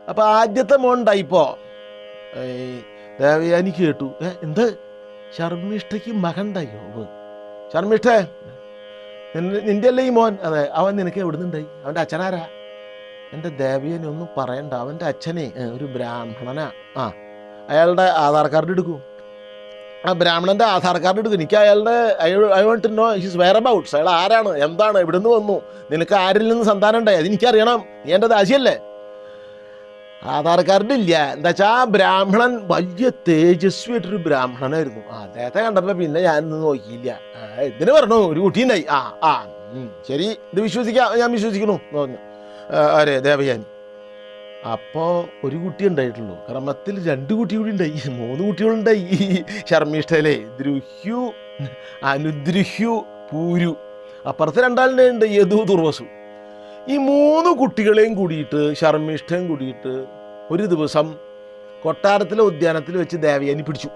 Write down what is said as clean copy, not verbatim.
അപ്പോൾ ആദ്യത്തെ മോൻ ഉണ്ടായിപ്പോൾ ദേവയാനി കേട്ടു, എന്ത് ശർമ്മിഷ്ഠയ്ക്ക് മകൻ ഉണ്ടായോ? ശർമ്മിഷ്ഠേ, നിന്റെ അല്ലേ ഈ മോൻ? അതെ. അവൻ നിനക്ക് എവിടെ നിന്നുണ്ടായി? അവൻ്റെ അച്ഛനാരാ? എൻ്റെ ദേവയാനി ഒന്നും പറയണ്ട, അവൻ്റെ അച്ഛനെ ഒരു ബ്രാഹ്മണനാ. അയാളുടെ ആധാർ കാർഡ് എടുക്കും. ആ ബ്രാഹ്മണൻ്റെ ആധാർ കാർഡ് എടുക്കും. എനിക്ക് അയാളുടെ I want to know his വെയർ അബൌട്ട്സ്. അയാൾ ആരാണ്, എന്താണ്, എവിടെ നിന്ന് വന്നു, നിനക്ക് ആരിൽ നിന്ന് സന്താനം ഉണ്ടായി, അതെനിക്കറിയണം. നീ എൻ്റെ ദാസിയല്ലേ? ആധാർ കാർഡ് ഇല്ല. എന്താ വെച്ചാൽ ആ ബ്രാഹ്മണൻ വലിയ തേജസ്വിയായിട്ടൊരു ബ്രാഹ്മണനായിരുന്നു. അദ്ദേഹത്തെ കണ്ടപ്പോൾ പിന്നെ ഞാനൊന്നും നോക്കിയില്ല. ഇതിന് പറഞ്ഞു ഒരു കുട്ടിയുണ്ടായി. ശരി, ഇത് വിശ്വസിക്കാം, ഞാൻ വിശ്വസിക്കണു എന്ന് പറഞ്ഞു ആരെ? ദേവയാനി. അപ്പോൾ ഒരു കുട്ടി ഉണ്ടായിട്ടുള്ളൂ. ക്രമത്തിൽ 2 കുട്ടി കൂടി ഉണ്ടായി, 3 കുട്ടികളുണ്ടായി ശർമ്മിഷ്ഠയിലെ. ദ്രുഹ്യു, അനുദ്രുഹ്യു, പൂരു. അപ്പുറത്ത് 2 ഉണ്ട്, യദു, ദുർവസു. ഈ 3 കുട്ടികളെയും കൂടിയിട്ട് ശർമ്മിഷ്ഠയും കൂടിയിട്ട് ഒരു ദിവസം കൊട്ടാരത്തിലെ ഉദ്യാനത്തിൽ വെച്ച് ദേവയാനി പിടിച്ചു.